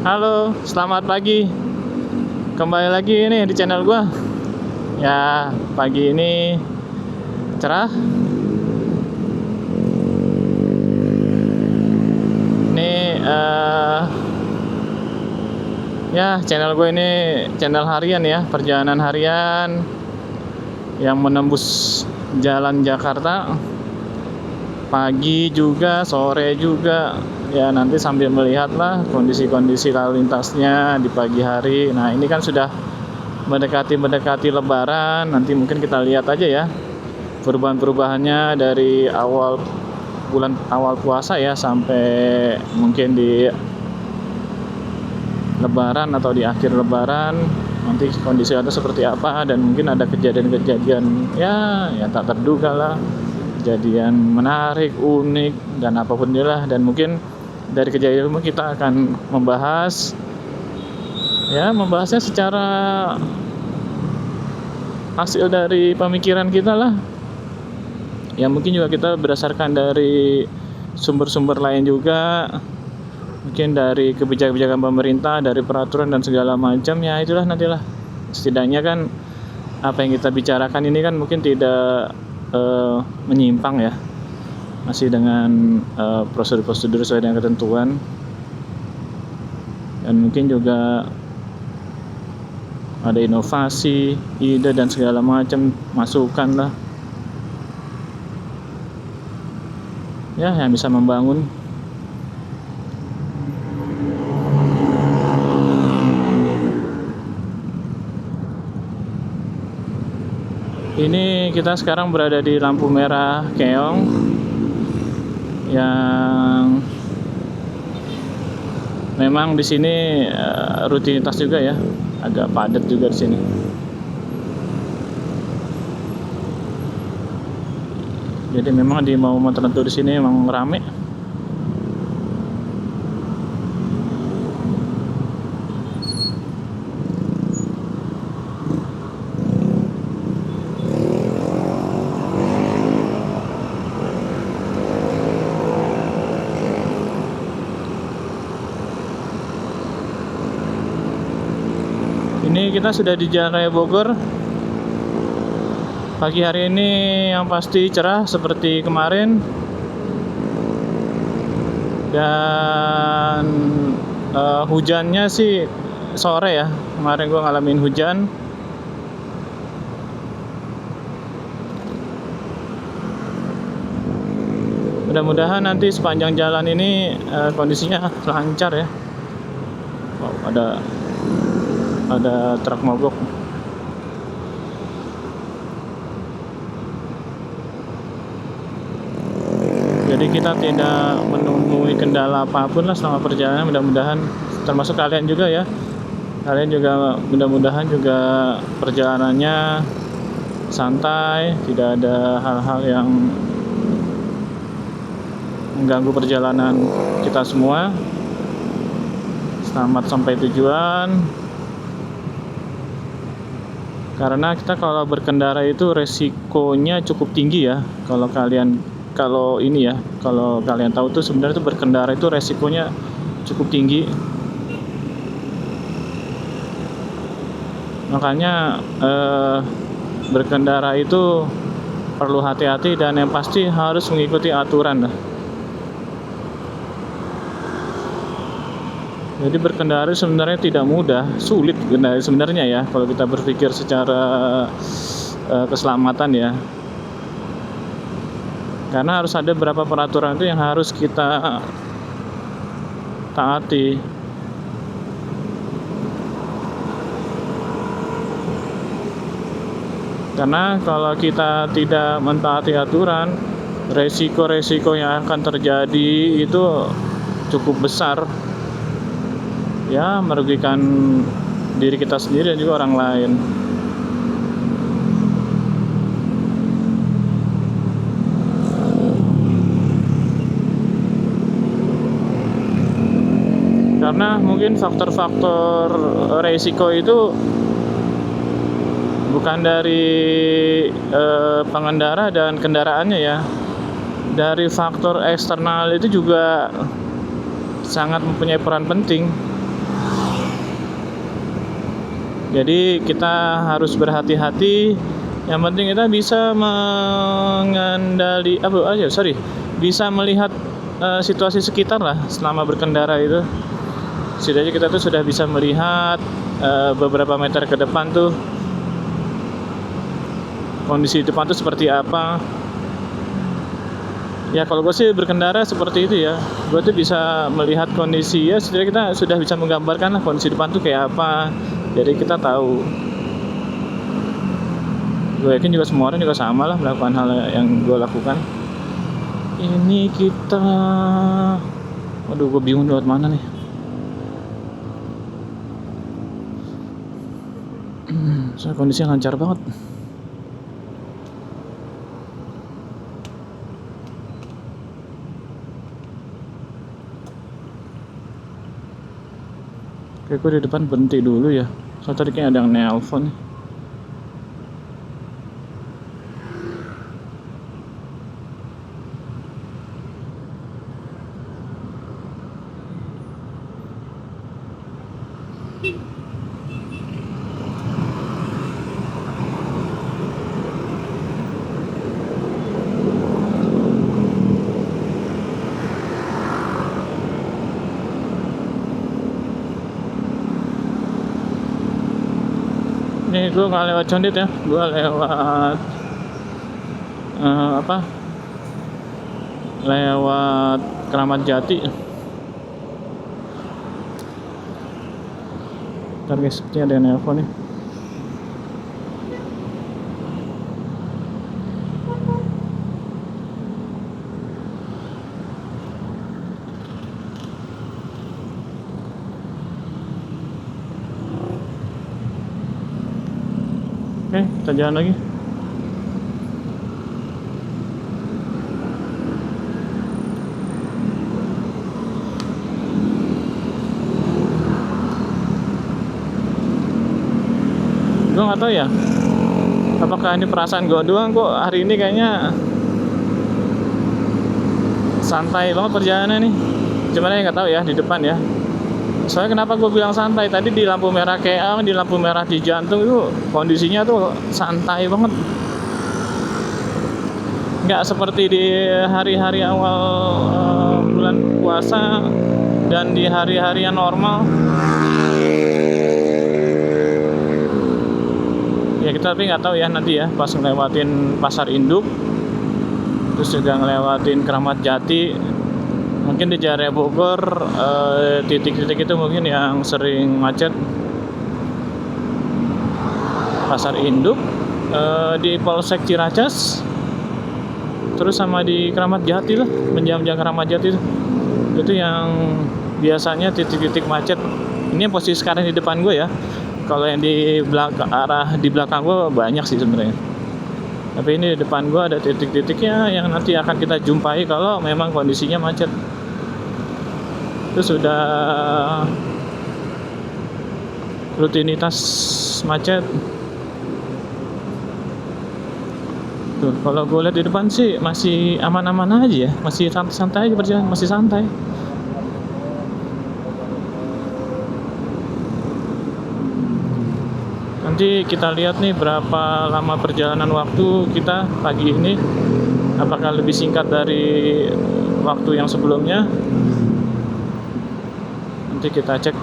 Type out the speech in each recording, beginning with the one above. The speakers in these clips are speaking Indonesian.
Halo, selamat pagi. Kembali lagi nih di channel gua. Ya, pagi ini cerah. Nih ya channel gue ini channel harian ya, perjalanan harian yang menembus jalan Jakarta. Pagi juga, sore juga. Ya, nanti sambil melihatlah kondisi-kondisi lalu lintasnya di pagi hari. Nah, ini kan sudah mendekati Lebaran. Nanti mungkin kita lihat aja ya perubahan-perubahannya dari awal puasa ya sampai mungkin di Lebaran atau di akhir Lebaran. Nanti kondisi ada seperti apa, dan mungkin ada kejadian-kejadian ya yang tak terduga lah, kejadian menarik, unik, dan apapun itulah. Dan mungkin dari kejadian itu kita akan membahasnya secara hasil dari pemikiran kita lah. Ya mungkin juga kita berdasarkan dari sumber-sumber lain juga, mungkin dari kebijakan pemerintah, dari peraturan dan segala macam. Ya itulah, nantilah setidaknya kan apa yang kita bicarakan ini kan mungkin tidak menyimpang ya, masih dengan prosedur-prosedur sesuai dengan ketentuan. Dan mungkin juga ada inovasi, ide dan segala macam, masukan lah ya yang bisa membangun. Ini kita sekarang berada di lampu merah Keong yang memang di sini rutinitas juga ya, agak padat juga di sini. Jadi memang di momen tertentu di sini memang rame. Ini kita sudah di Jalan Raya Bogor. Pagi hari ini yang pasti cerah seperti kemarin. Dan hujannya sih sore ya. Kemarin gua ngalamin hujan. Mudah-mudahan nanti sepanjang jalan ini kondisinya lancar ya. Wow, ada truk mogok. Jadi kita tidak menemui kendala apapun lah selama perjalanan. Mudah-mudahan termasuk kalian juga ya. Kalian juga mudah-mudahan juga perjalanannya santai, tidak ada hal-hal yang mengganggu perjalanan kita semua. Selamat sampai tujuan. Karena kita kalau berkendara itu resikonya cukup tinggi ya. Kalau kalian tahu tuh sebenarnya tuh berkendara itu resikonya cukup tinggi. Makanya berkendara itu perlu hati-hati, dan yang pasti harus mengikuti aturan lah. Jadi berkendara sebenarnya tidak mudah, sulit sebenarnya ya kalau kita berpikir secara keselamatan ya. Karena harus ada beberapa peraturan itu yang harus kita taati. Karena kalau kita tidak mentaati aturan, resiko-resiko yang akan terjadi itu cukup besar. Ya, merugikan diri kita sendiri dan juga orang lain. Karena mungkin faktor-faktor resiko itu bukan dari pengendara dan kendaraannya ya. Dari faktor eksternal itu juga sangat mempunyai peran penting. Jadi kita harus berhati-hati. Yang penting kita bisa bisa melihat situasi sekitar lah selama berkendara itu. Setidaknya kita tuh sudah bisa melihat beberapa meter ke depan tuh kondisi depan tuh seperti apa. Ya kalau gue sih berkendara seperti itu ya, gue tuh bisa melihat kondisi, ya setidaknya kita sudah bisa menggambarkan lah kondisi depan tuh kayak apa, jadi kita tahu. Gue yakin juga semua orang juga sama lah melakukan hal yang gue lakukan. Ini kita, waduh gue bingung lewat mana nih. Soalnya kondisinya lancar banget. Kayak gue di depan berhenti dulu ya. Soalnya tadi kayaknya ada yang nelpon. Ini gue nggak lewat Condet ya, gue lewat lewat Keramat Jati. Ntar guys, sepertinya ada yang nelpon nih. Oke, kita jalan lagi. Gue nggak tahu ya, apakah ini perasaan gue doang, kok hari ini kayaknya santai banget perjalanan nih. Cuman ya nggak tahu ya di depan ya. Soalnya kenapa gue bilang santai, tadi di lampu merah KA, di lampu merah di jantung itu kondisinya tuh santai banget. Nggak seperti di hari-hari awal bulan puasa dan di hari-hari yang normal. Ya kita tapi nggak tahu ya nanti ya pas ngelewatin pasar induk, terus juga ngelewatin Keramat Jati, mungkin di Jaya Bogor titik-titik itu mungkin yang sering macet. Pasar induk, di Polsek Ciracas, terus sama di Keramat Jati lah, menjam-jam Keramat Jati itu yang biasanya titik-titik macet. Ini yang posisi sekarang di depan gue ya. Kalau yang di belakang gue banyak sih sebenarnya. Tapi ini di depan gue ada titik-titiknya yang nanti akan kita jumpai kalau memang kondisinya macet. Itu sudah rutinitas macet. Tuh, kalau gue lihat di depan sih masih aman-aman aja ya, masih santai aja perjalanan, masih santai. Nanti kita lihat nih berapa lama perjalanan waktu kita pagi ini, apakah lebih singkat dari waktu yang sebelumnya. Nanti kita cek.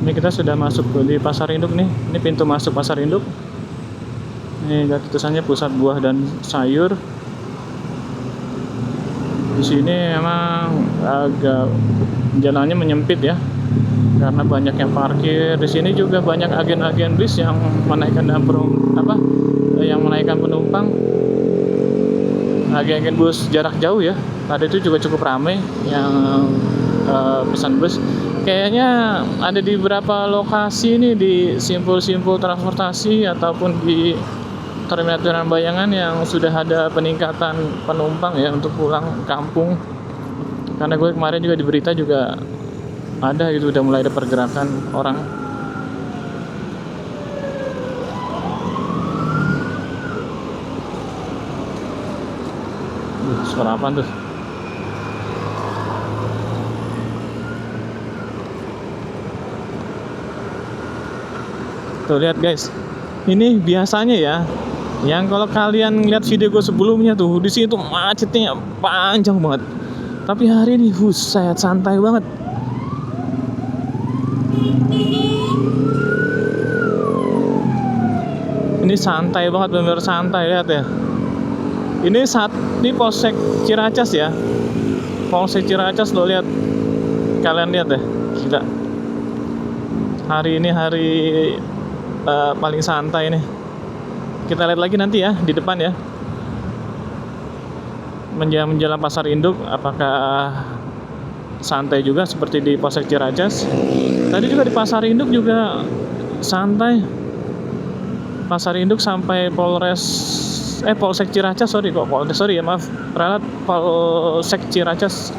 Ini kita sudah masuk di pasar induk nih. Ini pintu masuk pasar induk. Ini lihat tulisannya pusat buah dan sayur. Di sini memang agak jalannya menyempit ya, karena banyak yang parkir. Di sini juga banyak agen-agen bis yang menaikkan penumpang. agen-agen bus jarak jauh ya. Tadi itu juga cukup ramai yang pesan bus. Kayaknya ada di beberapa lokasi nih di simpul-simpul transportasi ataupun di terminal Bayangan yang sudah ada peningkatan penumpang ya untuk pulang kampung. Karena gue kemarin juga di berita juga ada gitu, udah mulai ada pergerakan orang. Suara apaan tuh? Tuh lihat guys, ini biasanya ya, yang kalau kalian lihat video gue sebelumnya tuh di situ macetnya panjang banget. Tapi hari ini buset, santai banget. Ini santai banget, bener-bener santai, lihat ya. Ini Polsek Ciracas ya. Polsek Ciracas lo lihat. Kalian lihat deh, gila. Hari ini hari paling santai nih. Kita lihat lagi nanti ya di depan ya. Menjelang Pasar Induk, apakah santai juga seperti di Polsek Ciracas? Tadi juga di Pasar Induk juga santai. Pasar Induk sampai Polsek Ciracas, sorry ya, maaf, ralat Polsek Ciracas.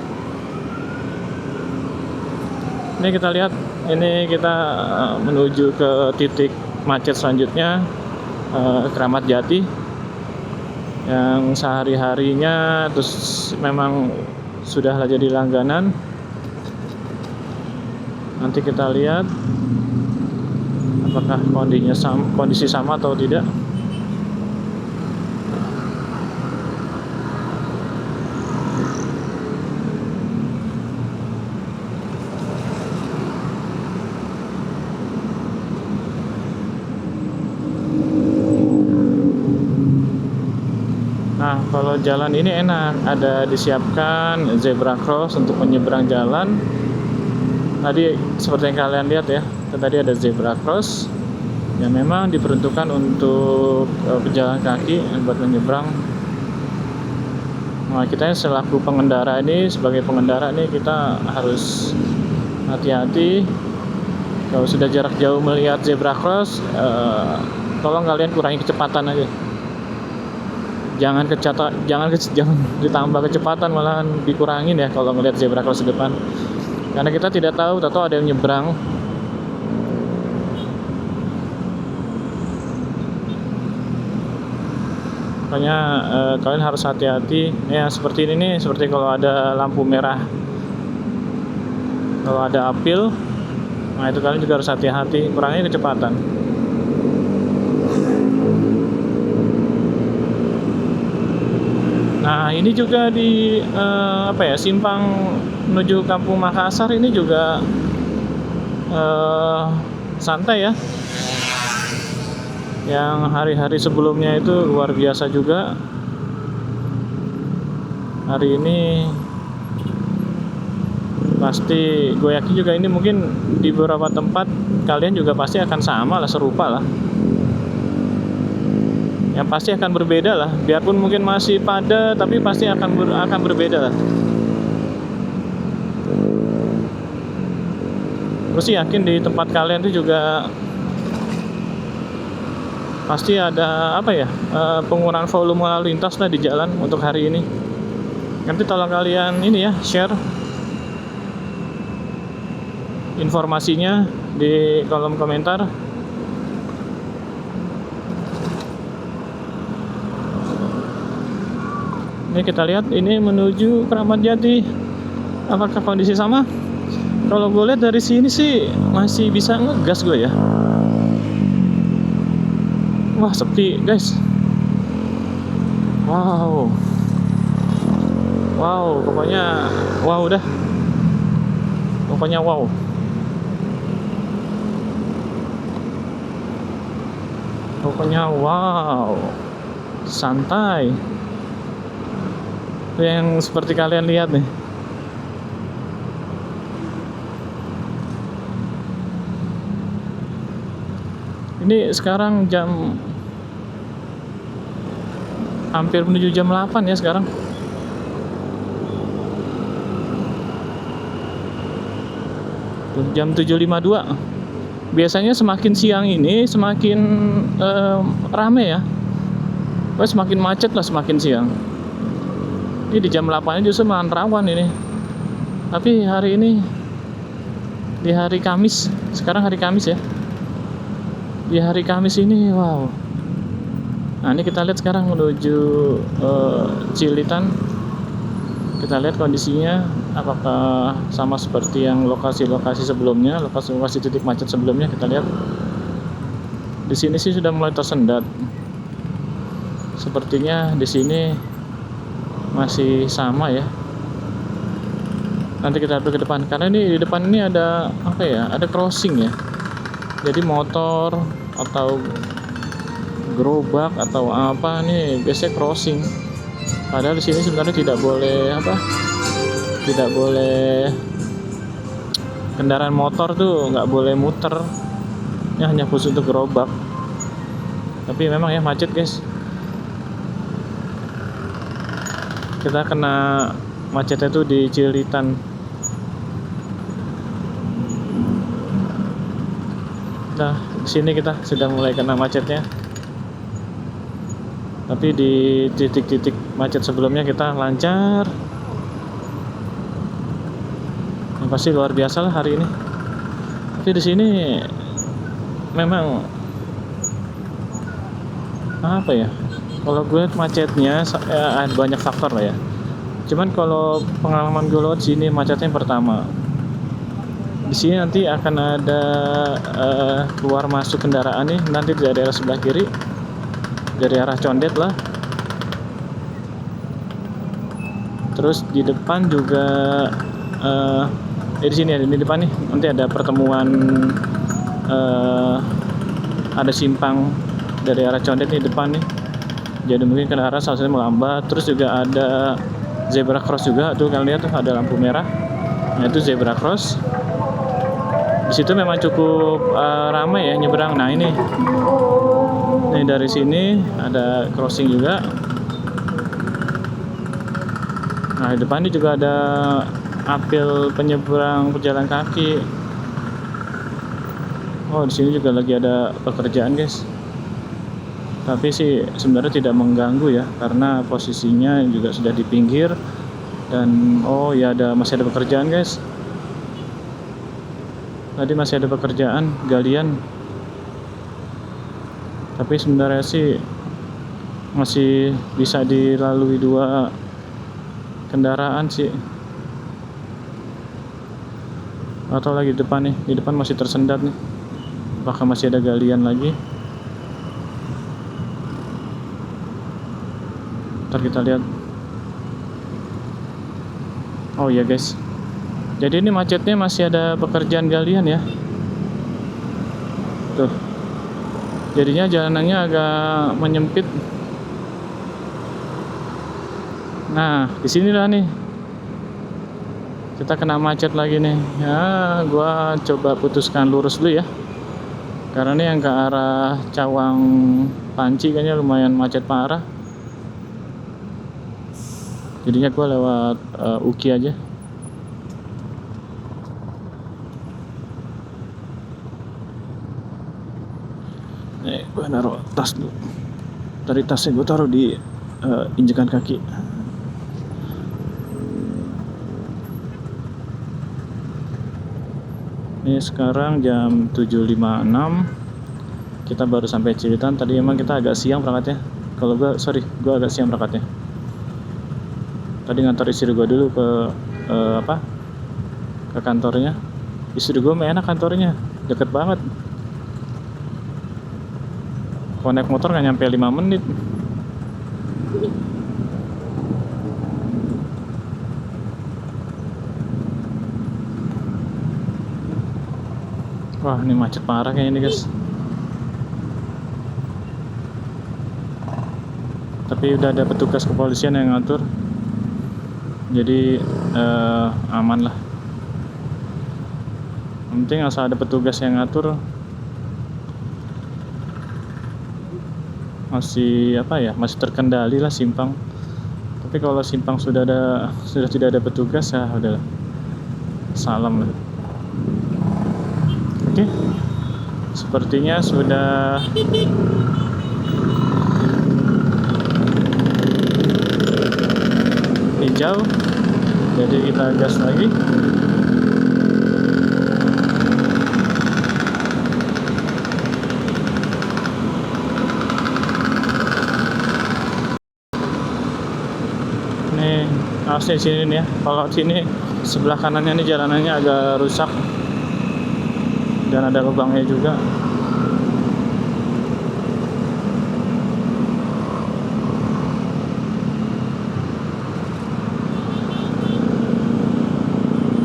Ini kita lihat, ini kita menuju ke titik macet selanjutnya, Keramat Jati, yang sehari-harinya terus memang sudahlah jadi langganan. Nanti kita lihat apakah kondisi sama atau tidak. Nah, kalau jalan ini enak, ada disiapkan zebra cross untuk menyeberang jalan. Tadi seperti yang kalian lihat ya, tadi ada zebra cross yang memang diperuntukkan untuk pejalan kaki buat menyeberang. Nah, kita selaku pengendara ini, sebagai pengendara ini kita harus hati-hati. Kalau sudah jarak jauh melihat zebra cross, tolong kalian kurangi kecepatan aja. Jangan ditambah kecepatan, malahan dikurangin ya kalau ngelihat zebra cross di depan. Karena kita tidak tahu ada yang nyebrang. Makanya kalian harus hati-hati. Ya seperti ini nih, seperti kalau ada lampu merah, kalau ada apil, nah itu kalian juga harus hati-hati, kurangi kecepatan. Nah ini juga di simpang menuju Kampung Makassar ini juga santai ya. Yang hari-hari sebelumnya itu luar biasa juga. Hari ini pasti gue yakin juga ini mungkin di beberapa tempat kalian juga pasti akan sama lah, serupa lah. Yang pasti akan berbeda lah, biarpun mungkin masih padat tapi pasti akan berbeda lah. Gue sih yakin di tempat kalian itu juga pasti ada pengurangan volume lalu lintas lah di jalan untuk hari ini. Nanti tolong kalian ini ya, share informasinya di kolom komentar. Ini kita lihat, ini menuju Keramat Jati. Apakah kondisi sama? Kalau gue lihat dari sini sih masih bisa ngegas gue ya. Wah sepi guys. Wow, pokoknya wow dah. Pokoknya wow. Pokoknya wow. Santai. Yang seperti kalian lihat nih. Ini sekarang jam hampir menuju jam 8 ya sekarang. Jam 7.52. Biasanya semakin siang ini semakin rame ya. Semakin macet lah semakin siang. Ini di jam 8 justru malah rawan ini. Tapi hari ini di hari Kamis, sekarang hari Kamis ya. Di hari Kamis ini wow. Nah, ini kita lihat sekarang menuju Cilitan. Kita lihat kondisinya apakah sama seperti yang lokasi-lokasi sebelumnya, lokasi-lokasi titik macet sebelumnya. Kita lihat di sini sih sudah mulai tersendat. Sepertinya di sini masih sama ya. Nanti kita lihat ke depan, karena ini di depan ini ada apa ya? Ada crossing ya. Jadi motor atau gerobak atau apa nih biasanya crossing. Padahal di sini sebenarnya tidak boleh tidak boleh kendaraan motor tuh nggak boleh muter. Ya hanya khusus untuk gerobak. Tapi memang ya macet guys. Kita kena macetnya tuh di Cilitan. Nah, di sini kita sudah mulai kena macetnya. Tapi di titik-titik macet sebelumnya kita lancar. Yang pasti luar biasa lah hari ini. Tapi di sini memang apa ya? Kalau gue macetnya ada banyak faktor lah ya. Cuman kalau pengalaman gue lewat sini macetnya yang pertama. Di sini nanti akan ada keluar masuk kendaraan nih nanti dari daerah sebelah kiri. Dari arah Condet lah. Terus di depan juga di sini ada di depan nih nanti ada pertemuan ada simpang dari arah Condet nih depan nih. Jadi mungkin ke arah salah satunya melambat. Terus juga ada zebra cross juga tuh kalian lihat tuh ada lampu merah. Nah itu zebra cross. Di situ memang cukup ramai ya nyebrang. Nah ini dari sini ada crossing juga. Nah di depan ini juga ada apel penyeberang pejalan kaki. Oh di sini juga lagi ada pekerjaan guys. Tapi sih sebenarnya tidak mengganggu ya karena posisinya juga sudah di pinggir dan oh ya masih ada pekerjaan guys. Tadi masih ada pekerjaan galian. Tapi sebenarnya sih masih bisa dilalui 2 kendaraan sih. Atau lagi di depan nih, di depan masih tersendat nih. Apakah masih ada galian lagi? Ntar kita lihat. Oh iya guys. Jadi ini macetnya masih ada pekerjaan galian ya. Tuh. Jadinya jalanannya agak menyempit. Nah, di sinilah nih. Kita kena macet lagi nih. Ya, gua coba putuskan lurus dulu ya. Karena ini yang ke arah Cawang Panci kayaknya lumayan macet parah. Jadinya gua lewat Uki aja. Gue naruh tas dulu. Dari tasnya gue taruh di injekan kaki. Ini sekarang jam 7.56. Kita baru sampai Cilitan. Tadi emang kita agak siang berangkatnya. Kalau gue agak siang berangkatnya. Tadi ngantor istri gue dulu ke ke kantornya. Istri gue enak kantornya, deket banget. Kalau naik motor nggak nyampe 5 menit. Wah ini macet parah kayaknya ini guys. Tapi udah ada petugas kepolisian yang ngatur. Jadi aman lah. Yang penting asal ada petugas yang ngatur. masih apa ya, masih terkendali lah simpang. Tapi kalau simpang sudah tidak ada petugas ya udahlah, salam lah. Oke, sepertinya sudah hijau, jadi kita gas lagi. Nih awas di sini nih ya, kalau sini sebelah kanannya nih jalanannya agak rusak dan ada lubangnya juga.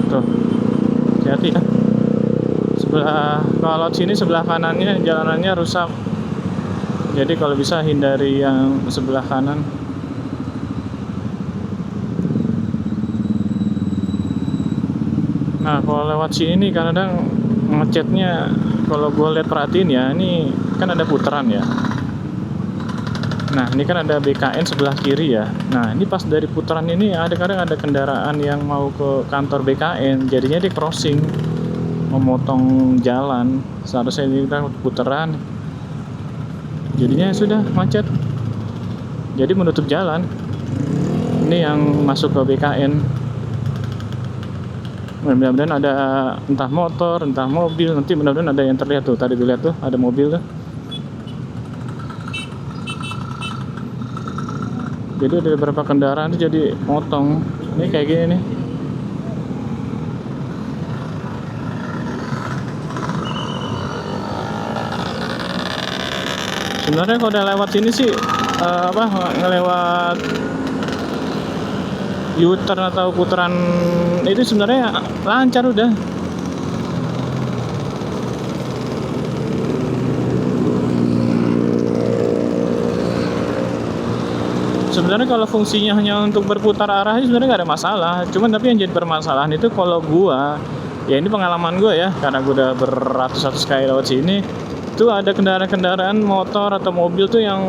Tuh, hati-hati ya. Kalau sini sebelah kanannya jalanannya rusak, jadi kalau bisa hindari yang sebelah kanan. Nah kalau lewat sini kadang ngechatnya, kalau gue lihat perhatiin ya, ini kan ada putaran ya. Nah ini kan ada BKN sebelah kiri ya. Nah ini pas dari putaran ini kadang ada kendaraan yang mau ke kantor BKN, jadinya dia crossing, memotong jalan. Seharusnya ini kita putaran, jadinya sudah macet, jadi menutup jalan. Ini yang masuk ke BKN. Mudah-mudahan ada entah motor, entah mobil, nanti mudah-mudahan ada yang terlihat tuh. Tadi dilihat tuh ada mobil tuh. Jadi ada beberapa kendaraan tuh jadi motong. Ini kayak gini nih. Sebenarnya kalau udah lewat sini sih ngelewat U-turn atau putaran itu sebenarnya lancar udah. Sebenarnya kalau fungsinya hanya untuk berputar arah sebenarnya nggak ada masalah. Cuman tapi yang jadi permasalahan itu kalau gua, ya ini pengalaman gua ya, karena gua udah beratus-ratus kali lewat sini, itu ada kendaraan-kendaraan motor atau mobil tuh yang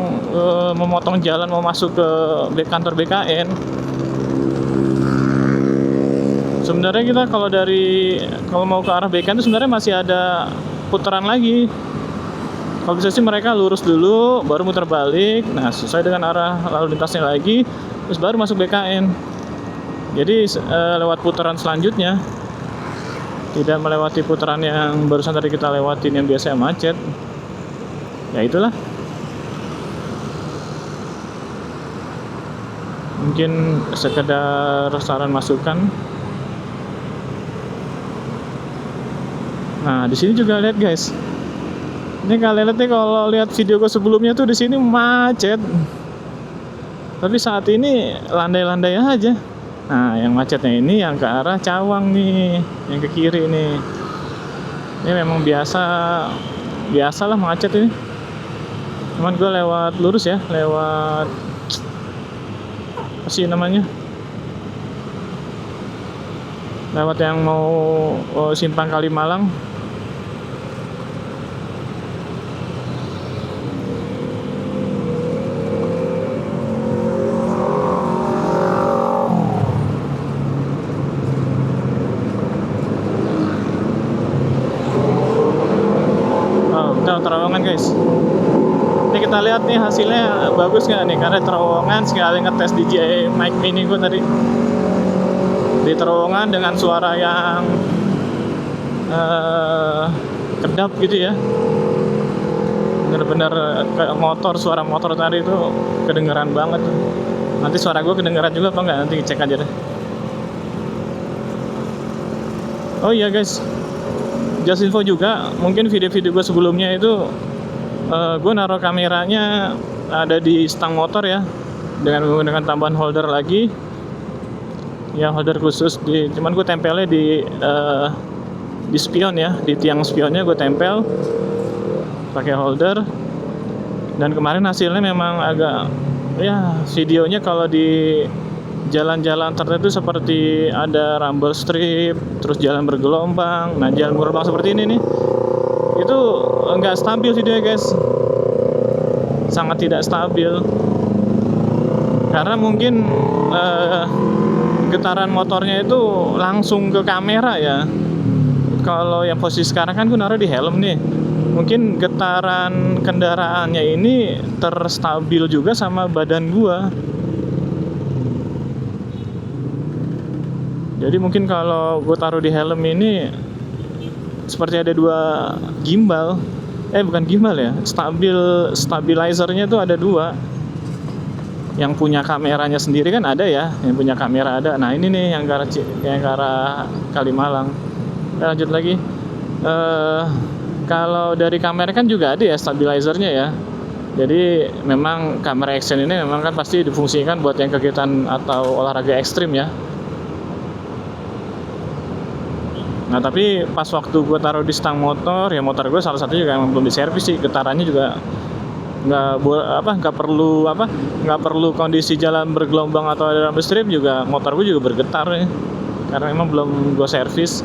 memotong jalan mau masuk ke kantor BKN. Sebenarnya kita kalau mau ke arah BKN itu sebenarnya masih ada putaran lagi. Kalau bisa sih mereka lurus dulu, baru muter balik. Nah, sesuai dengan arah lalu lintasnya lagi, terus baru masuk BKN. Jadi lewat putaran selanjutnya, tidak melewati putaran yang barusan tadi kita lewatin yang biasanya macet. Ya itulah. Mungkin sekedar saran masukan. Nah, di sini juga lihat guys. Ini kalian lihat nih, kalau lihat video gue sebelumnya tuh di sini macet. Tapi saat ini landai-landai aja. Nah, yang macetnya ini yang ke arah Cawang nih, yang ke kiri nih. Ini memang biasalah macet ini. Cuman gue lewat lurus ya, lewat apa sih namanya? Lewat yang mau simpang Kalimalang. Terowongan guys, ini kita lihat nih hasilnya bagus nggak nih, karena terowongan sekali ngetes DJI mic mini gue tadi di terowongan dengan suara yang kedap gitu ya, bener-bener kayak suara motor tadi itu kedengeran banget. Nanti suara gue kedengeran juga apa nggak, nanti cek aja deh. Oh iya guys, just info juga, mungkin video-video gue sebelumnya itu gue naruh kameranya ada di stang motor ya, dengan menggunakan tambahan holder lagi, ya holder khusus cuman gue tempelnya di spion ya, di tiang spionnya gue tempel pakai holder. Dan kemarin hasilnya memang agak ya, videonya kalau di jalan-jalan tertentu seperti ada rumble strip, terus jalan bergelombang. Nah, jalan bergelombang seperti ini nih, itu enggak stabil videonya guys. sangat tidak stabil. Karena mungkin getaran motornya itu langsung ke kamera ya. Kalau yang posisi sekarang kan gue naruh di helm nih, mungkin getaran kendaraannya ini terstabil juga sama badan gue. Jadi mungkin kalau gue taruh di helm ini seperti ada dua gimbal, bukan gimbal ya, stabilizernya tuh ada dua. Yang punya kameranya sendiri kan ada ya, yang punya kamera ada. Nah ini nih yang ke arah Kalimalang. Lanjut lagi. Kalau dari kamera kan juga ada ya stabilizernya ya. Jadi memang kamera action ini memang kan pasti difungsikan buat yang kegiatan atau olahraga ekstrim ya. Nah tapi pas waktu gue taruh di stang motor, ya motor gue salah satu juga emang belum diservis sih, getarannya juga nggak perlu kondisi jalan bergelombang atau ada double strip juga motor gue juga bergetar ya, karena memang belum gue servis.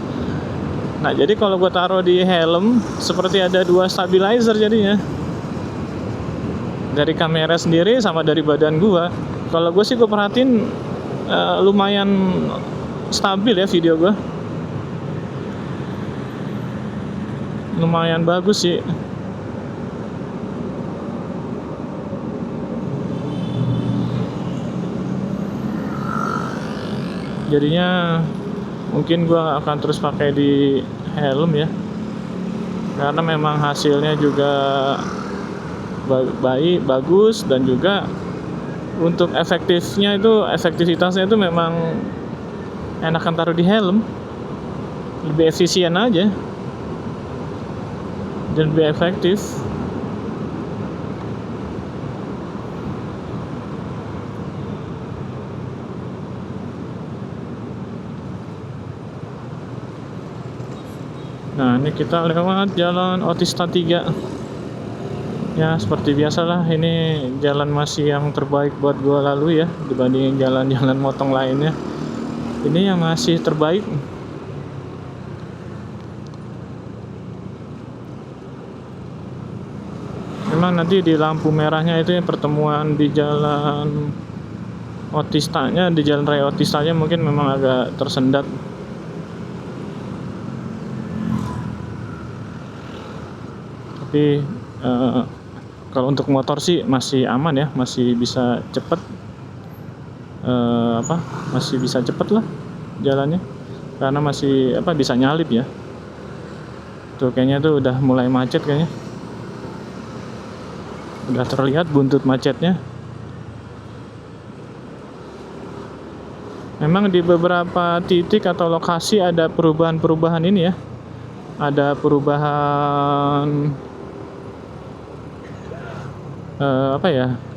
Nah jadi kalau gue taruh di helm seperti ada dua stabilizer jadinya, dari kamera sendiri sama dari badan gue. Kalau gue sih gue perhatiin lumayan stabil ya video gue, lumayan bagus sih. Jadinya mungkin gua akan terus pakai di helm ya, karena memang hasilnya juga bagus, dan juga untuk efektivitasnya itu memang enakan taruh di helm, lebih efisien aja dan lebih efektif. Nah ini kita lewat jalan Otista 3 ya, seperti biasalah ini jalan masih yang terbaik buat gua lalu ya, dibandingin jalan-jalan motong lainnya. Ini yang masih terbaik. Memang nanti di lampu merahnya itu yang pertemuan di jalan Otistanya, di jalan raya Otistanya mungkin memang agak tersendat. Tapi kalau untuk motor sih masih aman ya, masih bisa cepet, masih bisa cepet lah jalannya, karena masih bisa nyalip ya. Tuh kayaknya tuh udah mulai macet kayaknya, udah terlihat buntut macetnya. Memang di beberapa titik atau lokasi ada perubahan ini ya, ada perubahan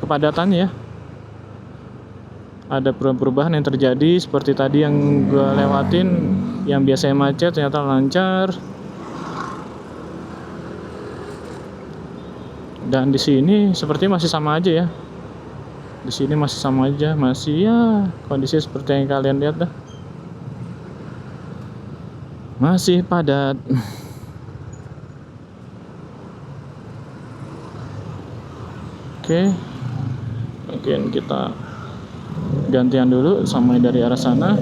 kepadatannya ya. Ada perubahan yang terjadi, seperti tadi yang gue lewatin, yang biasanya macet ternyata lancar. Dan di sini seperti masih sama aja ya. Di sini masih sama aja, masih ya kondisi seperti yang kalian lihat dah. Masih padat. Oke, mungkin kita gantian dulu sampai dari arah sana.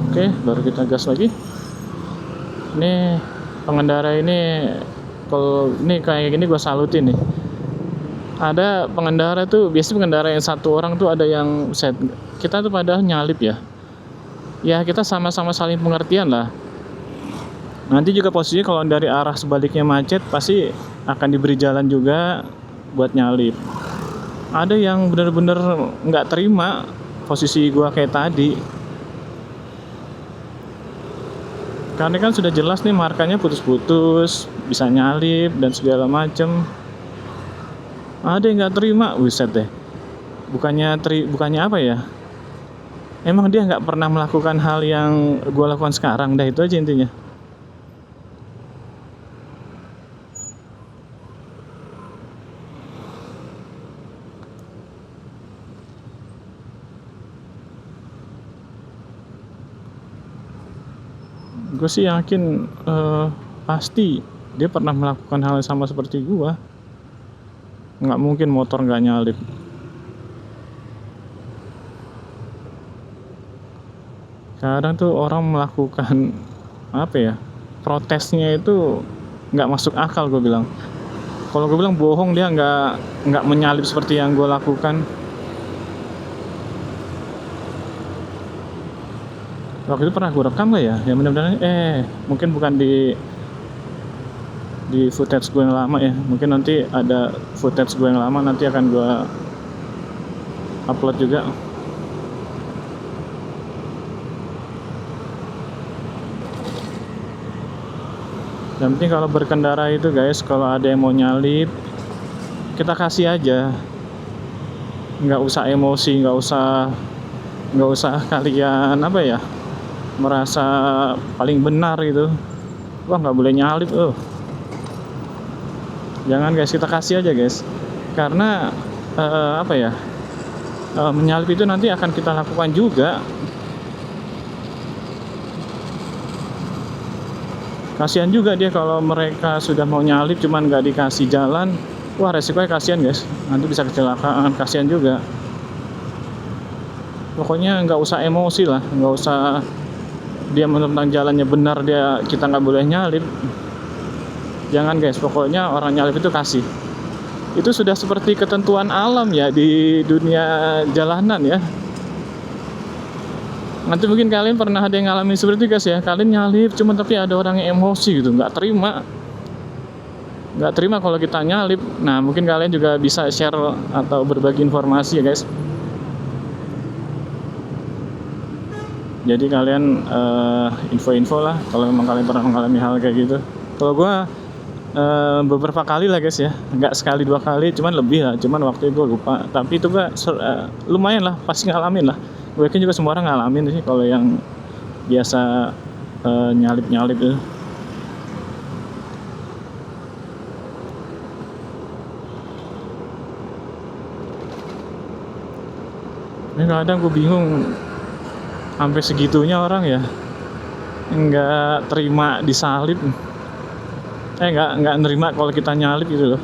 Oke, baru kita gas lagi. Ini pengendara ini, kalau ini kayak gini gue salutin nih. Ada pengendara tuh, biasanya pengendara yang satu orang tuh ada yang kita tuh pada nyalip ya. Ya kita sama-sama saling pengertian lah. Nanti juga posisinya kalau dari arah sebaliknya macet, pasti akan diberi jalan juga buat nyalip. Ada yang bener-bener nggak terima posisi gua kayak tadi, karena kan sudah jelas nih markanya putus-putus, bisa nyalip dan segala macem. Ada yang nggak terima, buset deh. Bukannya apa ya, emang dia nggak pernah melakukan hal yang gua lakukan sekarang, dah itu aja intinya. Gue sih yakin pasti dia pernah melakukan hal yang sama seperti gue. nggak mungkin motor nggak nyalip. Kadang tuh orang melakukan apa ya, protesnya itu nggak masuk akal. Gue bilang, kalau gue bilang bohong, dia nggak menyalip seperti yang gue lakukan. Waktu itu pernah gue rekam gak ya? Ya mudah-mudahan mungkin bukan di footage gue yang lama ya. Mungkin nanti ada footage gue yang lama, nanti akan gue upload juga. Yang penting kalau berkendara itu guys, kalau ada yang mau nyalip, kita kasih aja, nggak usah emosi, nggak usah kalian apa ya, merasa paling benar gitu. Wah, nggak boleh nyalip, jangan guys, kita kasih aja guys, karena apa ya, menyalip itu nanti akan kita lakukan juga. Kasihan juga dia kalau mereka sudah mau nyalip cuman nggak dikasih jalan. Wah, resikonya kasihan guys, nanti bisa kecelakaan, kasihan juga. Pokoknya nggak usah emosi lah, nggak usah dia menentang jalannya benar, kita nggak boleh nyalip. Jangan guys, pokoknya orang nyalip itu kasih. Itu sudah seperti ketentuan alam ya di dunia jalanan ya. Nanti mungkin kalian pernah ada yang ngalamin seperti itu guys ya, kalian nyalip cuman tapi ada orang yang emosi gitu, nggak terima kalau kita nyalip. Nah, mungkin kalian juga bisa share atau berbagi informasi ya guys. Jadi kalian info-info lah kalau memang kalian pernah mengalami hal kayak gitu. Kalau gue beberapa kali lah guys ya, nggak sekali 2 kali, cuman lebih lah, cuman waktu itu gue lupa. Tapi itu gue lumayan lah, pasti ngalamin lah. Gue yakin juga semua orang ngalamin sih kalau yang biasa nyalip itu. Ini kadang gue bingung, sampai segitunya orang ya nggak terima disalip, nggak nerima kalau kita nyalip gitu loh.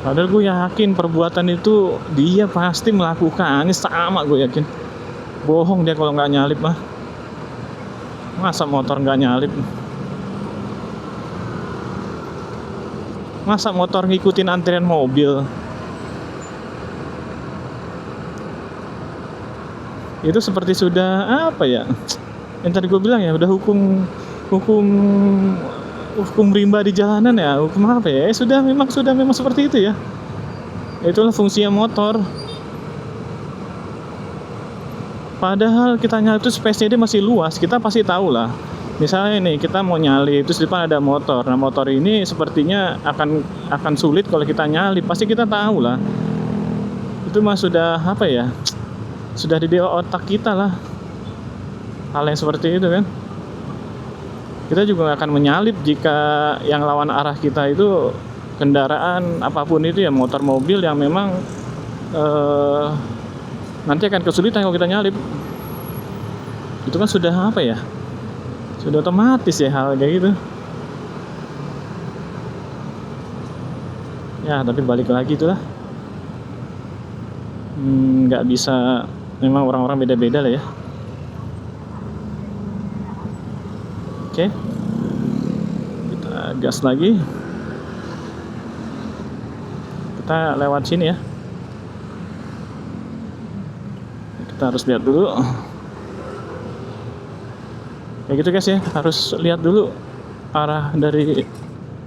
Padahal gue yakin perbuatan itu dia pasti melakukannya sama, gue yakin. Bohong dia kalau nggak nyalip mah. Masa motor nggak nyalip? Masa motor ngikutin antrian mobil? Itu seperti sudah apa ya? Yang tadi gue bilang ya, udah hukum rimba di jalanan ya, hukum apa ya? Sudah memang seperti itu ya. Itulah fungsinya motor. Padahal kita nyalip itu space-nya dia masih luas, kita pasti tahu lah. Misalnya nih, kita mau nyalip terus di depan ada motor. Nah, motor ini sepertinya akan sulit kalau kita nyalip, pasti kita tahu lah. Itu mah sudah apa ya? Sudah di otak kita lah. Hal yang seperti itu kan. Kita juga akan menyalip jika yang lawan arah kita itu kendaraan apapun itu ya, motor, mobil yang memang nanti akan kesulitan kalau kita nyalip. Itu kan sudah apa ya, sudah otomatis ya hal kayak gitu ya. Tapi balik lagi itulah, nggak bisa, memang orang-orang beda-beda lah ya. Oke, kita gas lagi. Kita lewat sini ya. Kita harus lihat dulu. Ya gitu guys ya, harus lihat dulu arah dari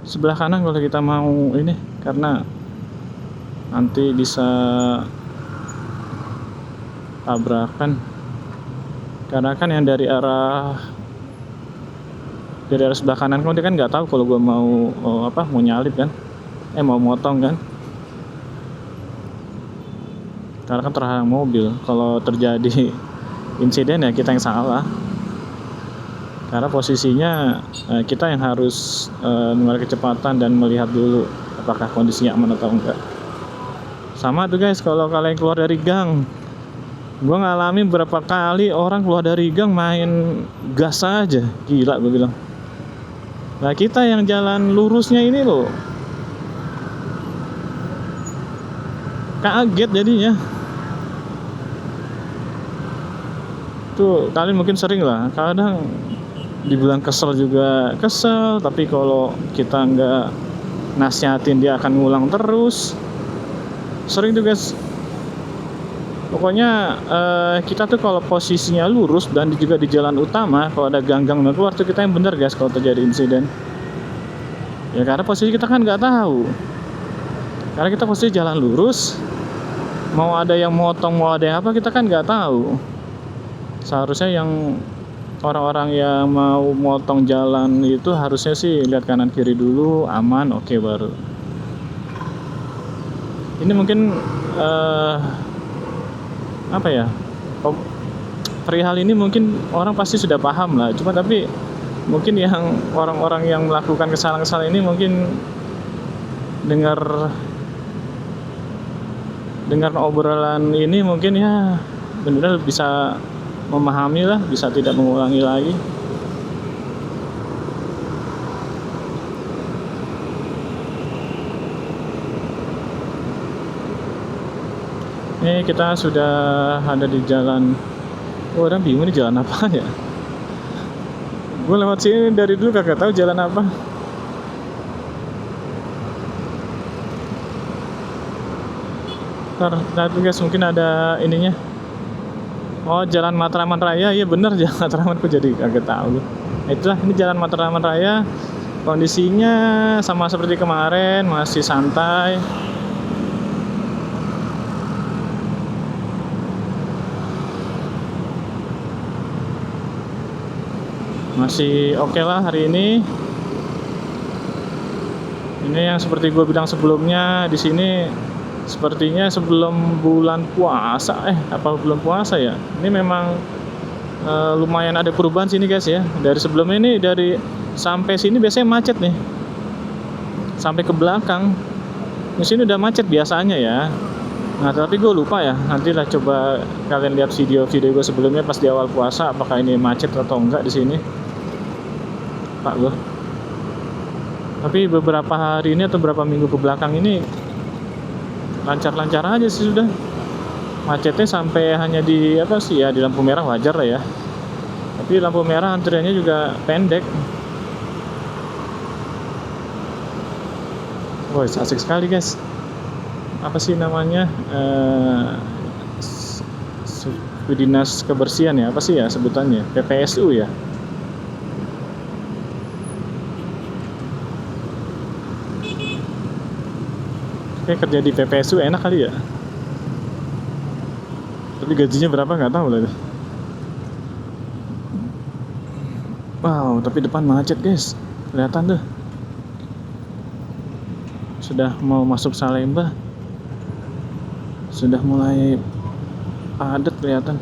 sebelah kanan kalau kita mau ini, karena nanti bisa tabrakan. Karena kan yang dari arah sebelah kanan kan dia kan nggak tahu kalau gue mau mau nyalip kan, mau motong kan. Karena kan terhalang mobil. Kalau terjadi insiden ya kita yang salah. Karena posisinya kita yang harus mengurangi kecepatan dan melihat dulu apakah kondisinya aman atau enggak. Sama tuh guys, kalau kalian keluar dari gang, gue ngalamin berapa kali orang keluar dari gang main gas aja, gila gue bilang. Nah kita yang jalan lurusnya ini loh kaget jadinya. Tuh kalian mungkin sering lah, kadang dibilang kesel juga kesel, tapi kalau kita nggak nasihatin dia akan ngulang terus. Sering tuh guys. Pokoknya kita tuh kalau posisinya lurus dan juga di jalan utama, kalau ada ganggang mau keluar tuh kita yang bener guys kalau terjadi insiden. Ya karena posisi kita kan nggak tahu. Karena kita posisi jalan lurus, mau ada yang motong mau ada yang apa kita kan nggak tahu. Seharusnya yang orang-orang yang mau motong jalan itu harusnya sih lihat kanan kiri dulu, aman, oke baru. Ini mungkin apa ya, perihal ini mungkin orang pasti sudah paham lah, cuma tapi mungkin yang orang-orang yang melakukan kesalahan-kesalahan ini mungkin dengar obrolan ini mungkin ya benar-benar bisa memahami lah, bisa tidak mengulangi lagi. Ini kita sudah ada di jalan. Orang bingung ini jalan apa ya? Gue lewat sini dari dulu kagak tahu jalan apa. Ntar guys mungkin ada ininya. Oh Jalan Matraman Raya, iya bener Jalan Matraman, kok jadi kagak tahu. Itulah ini Jalan Matraman Raya. Kondisinya sama seperti kemarin, masih santai. Masih oke lah hari ini. Ini yang seperti gue bilang sebelumnya, di sini sepertinya sebelum bulan puasa, apa belum puasa ya? Ini memang lumayan ada perubahan sini guys ya. Dari sebelumnya ini, dari sampai sini biasanya macet nih, sampai ke belakang. Di sini udah macet biasanya ya. Nah tapi gue lupa ya. Nantilah coba kalian lihat video-video gue sebelumnya pas di awal puasa, apakah ini macet atau enggak di sini. Pak gue. Tapi beberapa hari ini atau beberapa minggu ke belakang ini lancar-lancar aja sih sudah. Macetnya sampai hanya di apa sih ya, di lampu merah wajar lah ya. Tapi lampu merah antriannya juga pendek. Wah, asik sekali guys. Apa sih namanya? Dinas Kebersihan ya, apa sih ya sebutannya? PPSU ya. Kayak kerja di PPSU enak kali ya. Tapi gajinya berapa nggak tahu lah. Wow, tapi depan macet guys. Kelihatan tuh. Sudah mau masuk Salemba. Sudah mulai padat kelihatan.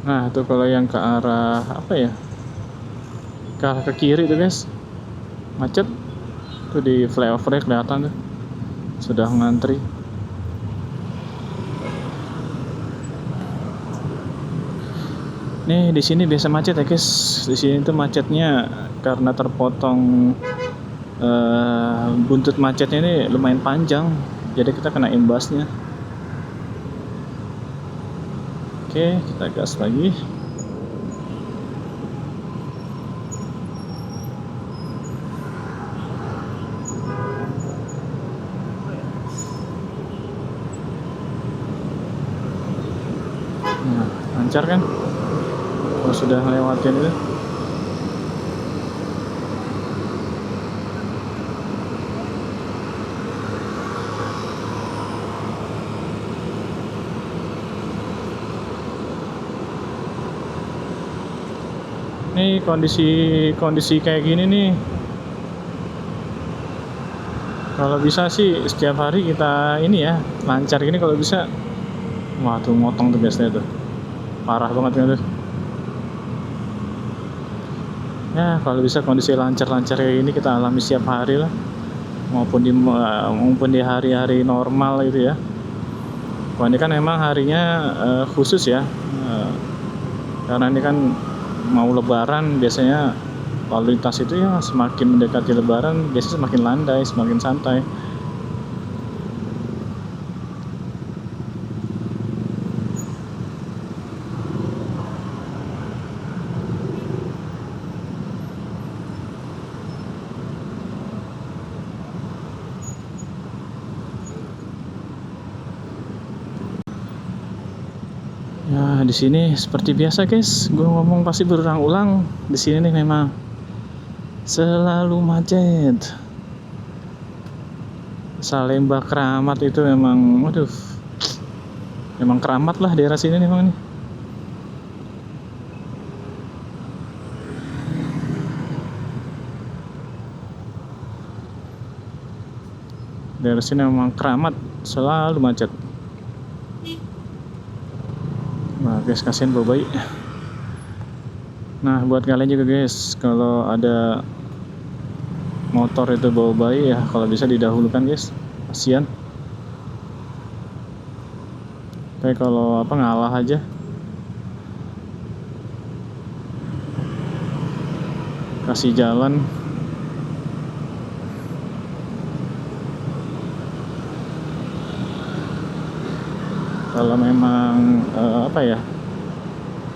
Nah itu kalau yang ke arah apa ya, ke arah ke kiri tuh guys macet tuh, di flyover kelihatan tuh sudah ngantri. Nih di sini biasa macet ya guys. Di sini tuh macetnya karena terpotong buntut macetnya ini lumayan panjang, jadi kita kena imbasnya. Oke, kita gas lagi. Nah, lancar kan? Kalau sudah ngelewatin itu. Nih kondisi kayak gini nih, kalau bisa sih setiap hari kita ini ya lancar gini kalau bisa. Wah tuh motong tuh biasanya tuh, parah banget kan tuh. Ya kalau bisa kondisi lancar-lancar kayak gini kita alami setiap hari lah, maupun di hari-hari normal gitu ya. Wah ini kan memang harinya khusus ya, karena ini kan mau lebaran, biasanya lalu lintas itu ya semakin mendekati lebaran biasanya semakin landai, semakin santai. Ya di sini seperti biasa guys, gue ngomong pasti berulang-ulang. Di sini nih memang selalu macet. Salemba Keramat itu memang, waduh, memang keramat lah daerah sini nih memang nih. Daerah sini memang keramat, selalu macet. Nah guys, kasihan bawa bayi. Nah buat kalian juga guys, kalau ada motor itu bawa bayi ya, kalau bisa didahulukan guys, kasihan. Kayak kalau apa ngalah aja, kasih jalan. Kalau memang apa ya,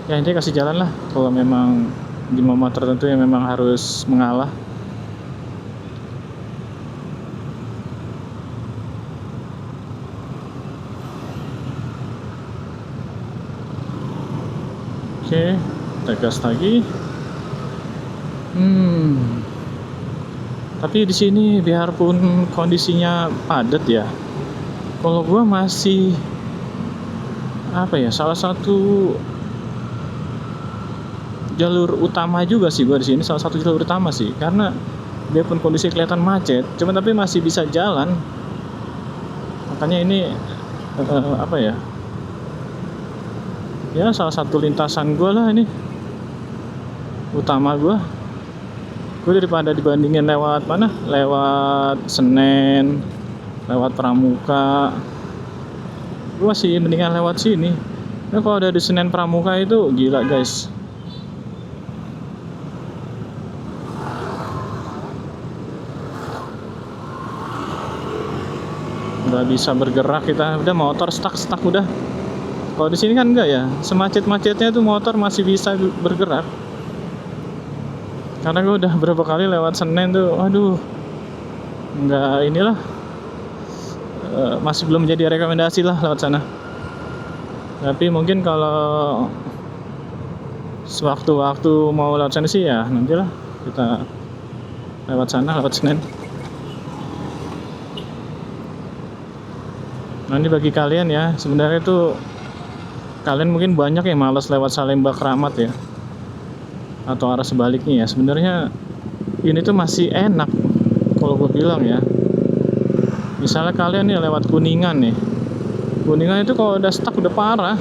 ya intinya kasih jalan lah. Kalau memang di momen tertentu yang memang harus mengalah. Oke, tegas lagi. Tapi di sini biarpun kondisinya padat ya, kalau gua masih apa ya, salah satu jalur utama juga sih gua di sini, salah satu jalur utama sih, karena biarpun kondisi kelihatan macet, cuma tapi masih bisa jalan. Makanya ini apa ya? Ya salah satu lintasan gua lah ini, utama gua. Gue daripada dibandingin lewat mana? Lewat Senen, lewat Pramuka, gue masih mendingan lewat sini. Nah kalau ada di Senen Pramuka itu gila guys, udah bisa bergerak kita, udah motor stuck udah. Kalau di sini kan enggak ya, semacet-macetnya tuh motor masih bisa bergerak. Karena gue udah berapa kali lewat Senen tuh, aduh, enggak inilah, masih belum menjadi rekomendasi lah lewat sana. Tapi mungkin kalau sewaktu-waktu mau lewat sana sih ya nantilah kita lewat sana, lewat Senen. Nah ini bagi kalian ya, sebenarnya tuh kalian mungkin banyak yang malas lewat Salemba Keramat ya, atau arah sebaliknya ya. Sebenarnya ini tuh masih enak kalau gue bilang ya. Misalnya kalian nih lewat Kuningan nih, Kuningan itu kalau udah stuck udah parah,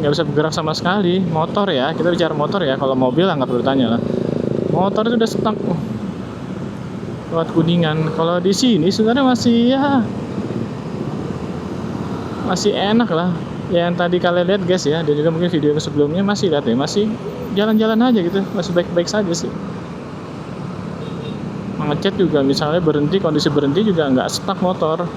nggak bisa bergerak sama sekali. Motor ya, kita bicara motor ya, kalau mobil nggak perlu tanya lah. Motor itu udah stuck lewat Kuningan. Kalau di sini sebenarnya masih ya, masih enak lah. Yang tadi kalian lihat guys ya, dan juga mungkin video sebelumnya masih lihat ya, masih jalan-jalan aja gitu, masih baik-baik saja sih. Ngechat juga misalnya berhenti, kondisi berhenti juga nggak stuck motor.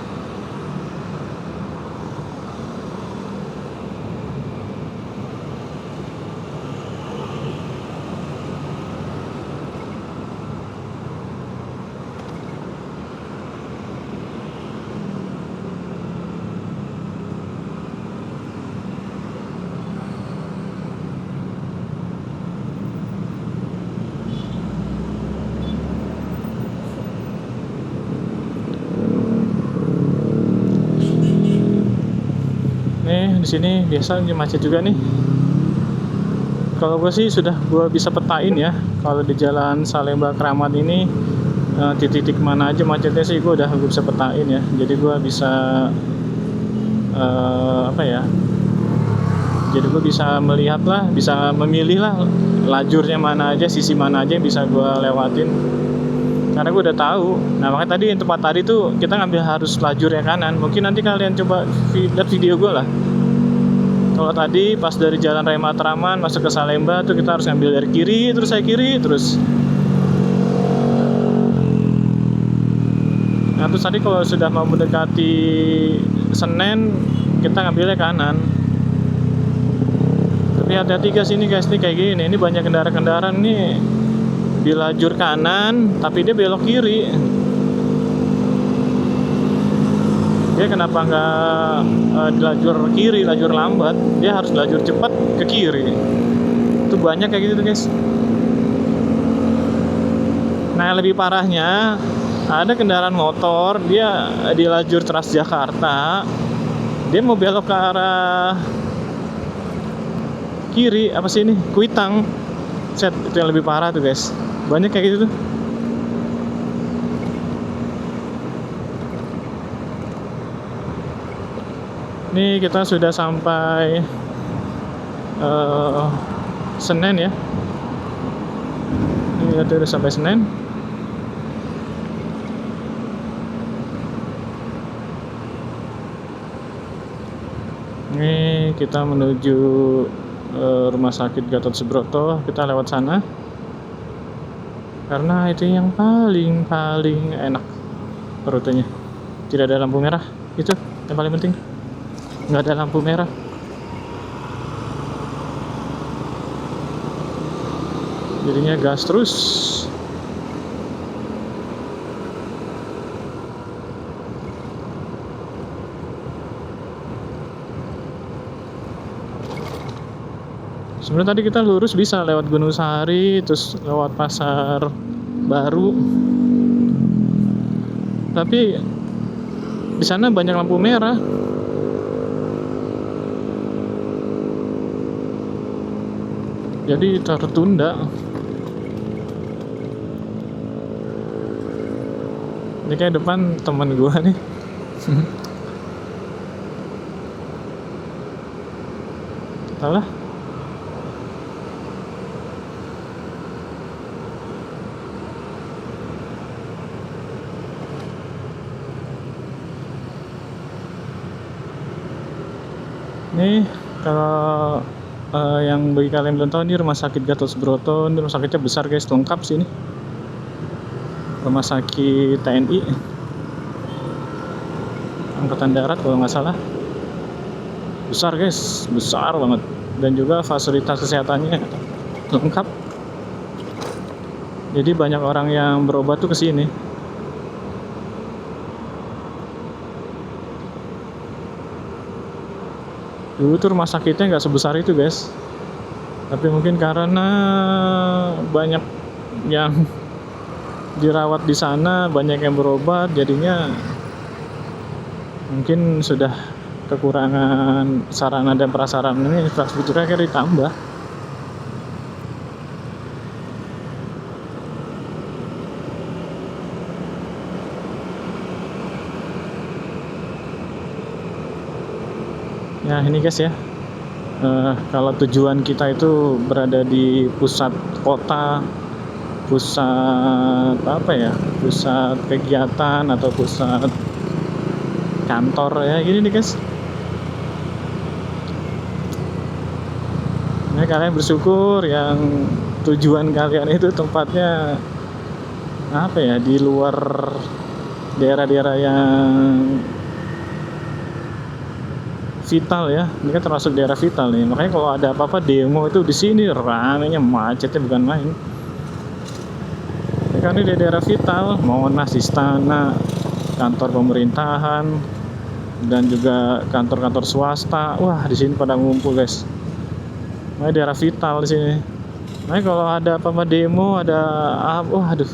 Nih di sini biasa macet juga nih. Kalau gue sih sudah gue bisa petain ya, kalau di Jalan Salemba Kramat ini titik-titik mana aja macetnya sih gue bisa petain ya. Jadi gue bisa apa ya? Jadi gue bisa melihat lah, bisa memilih lah lajurnya mana aja, sisi mana aja yang bisa gue lewatin. Karena gue udah tahu. Nah makanya tadi yang tempat tadi tuh kita ngambil harus lajurnya kanan. Mungkin nanti kalian coba lihat video gue lah. Kalau tadi pas dari Jalan Raya Matraman masuk ke Salemba tuh kita harus ngambil dari kiri, terus saya kiri terus. Nah terus tadi kalau sudah mau mendekati Senen kita ngambilnya kanan. Tapi hati-hati guys, ini guys, nih kayak gini, ini banyak kendaraan nih di lajur kanan tapi dia belok kiri. Dia kenapa nggak di lajur kiri, lajur lambat, dia harus lajur cepat ke kiri. Itu banyak kayak gitu guys. Nah yang lebih parahnya ada kendaraan motor, dia di lajur Transjakarta, dia mau belok ke arah kiri, apa sih ini, Kuitang. Set, itu yang lebih parah tuh guys. Banyak kayak gitu tuh. Ini kita sudah sampai Senen ya. Ini kita udah sampai Senen. Ini kita menuju Rumah Sakit Gatot Subroto. Kita lewat sana karena itu yang paling enak rutenya. Tidak ada lampu merah, itu yang paling penting. Nggak ada lampu merah. Jadinya gas terus. Sebenarnya tadi kita lurus bisa lewat Gunung Sahari, terus lewat Pasar Baru. Tapi di sana banyak lampu merah. Jadi tertunda. Ini kayak depan teman gua nih. Tahu lah. Nih kalau yang bagi kalian belum tahu, ini Rumah Sakit Gatot Subroto. Ini rumah sakitnya besar guys, lengkap sih ini. Rumah sakit TNI Angkatan Darat kalau nggak salah. Besar guys, besar banget. Dan juga fasilitas kesehatannya lengkap. Jadi banyak orang yang berobat tuh ke sini. Dulu tuh rumah sakitnya nggak sebesar itu guys, tapi mungkin karena banyak yang dirawat di sana, banyak yang berobat, jadinya mungkin sudah kekurangan sarana dan prasarana, ini infrastrukturnya akhirnya ditambah. Ya ini guys ya, kalau tujuan kita itu berada di pusat kota, pusat apa ya, pusat kegiatan atau pusat kantor ya, gini nih guys. Nah kalian bersyukur yang tujuan kalian itu tempatnya apa ya, di luar daerah-daerah yang vital ya. Ini kan termasuk daerah vital nih. Makanya kalau ada apa-apa demo itu di sini ramenya, macetnya bukan main. Ya, karena di daerah vital, Monas, Istana, kantor pemerintahan, dan juga kantor-kantor swasta. Wah, di sini pada ngumpul guys. Nah, daerah vital di sini. Nah, kalau ada apa-apa demo, ada wah aduh.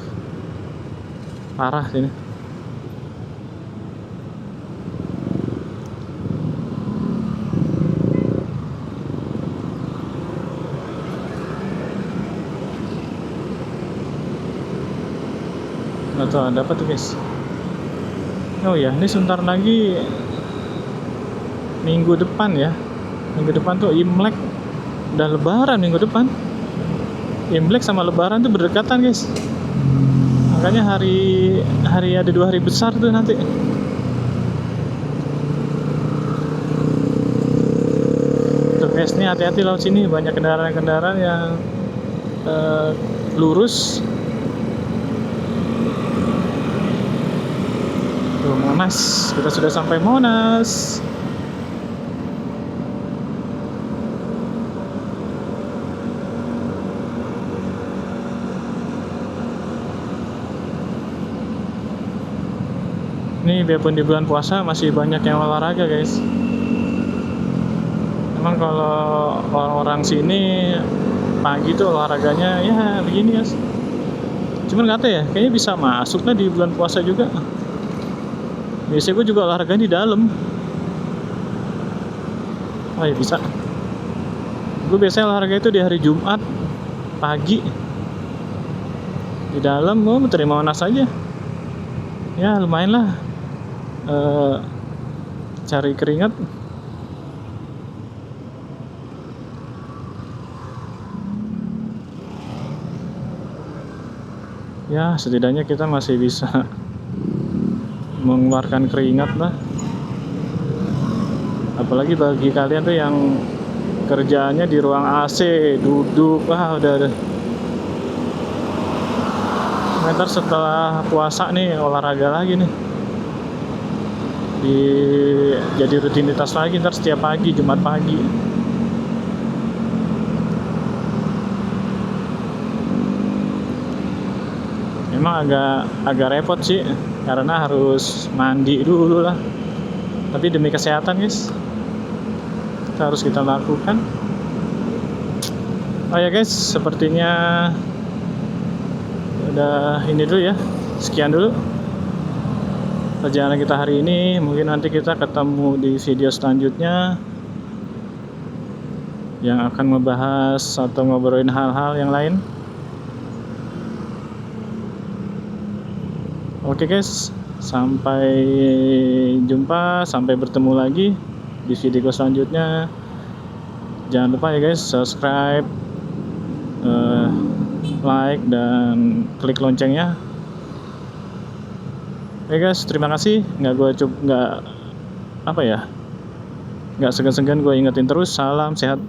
Parah sini. Tuh ada apa tuh guys? Oh ya, ini sebentar lagi minggu depan ya. Minggu depan tuh Imlek. Udah lebaran minggu depan. Imlek sama lebaran tuh berdekatan guys. Makanya hari ada 2 hari besar tuh nanti. Tuh guys, nih hati-hati laut sini, banyak kendaraan-kendaraan yang lurus. Tuh Monas, kita sudah sampai Monas. Ini biarpun di bulan puasa masih banyak yang olahraga guys. Emang kalau orang-orang sini pagi tuh olahraganya ya begini guys. Cuman nggak tahu ya, kayaknya bisa masuk lah di bulan puasa juga. Biasanya gue juga olahraga di dalam. Oh ya bisa. Gue biasanya olahraga itu di hari Jumat pagi. Di dalam gue terima Monas aja. Ya lumayan lah. Cari keringat. Ya setidaknya kita masih bisa mengeluarkan keringat lah. Apalagi bagi kalian tuh yang kerjaannya di ruang AC, duduk, udah. Ntar setelah puasa nih olahraga lagi nih. Jadi rutinitas lagi ntar setiap pagi, Jumat pagi. Memang agak repot sih karena harus mandi dulu lah. Tapi demi kesehatan guys, harus kita lakukan. Oh ya guys, sepertinya udah ini dulu ya. Sekian dulu perjalanan kita hari ini. Mungkin nanti kita ketemu di video selanjutnya yang akan membahas atau ngobrolin hal-hal yang lain. Oke guys, sampai jumpa, sampai bertemu lagi di video selanjutnya. Jangan lupa ya guys, subscribe, like, dan klik loncengnya. Oke guys, terima kasih. Nggak segan-segan gue ingetin terus. Salam sehat.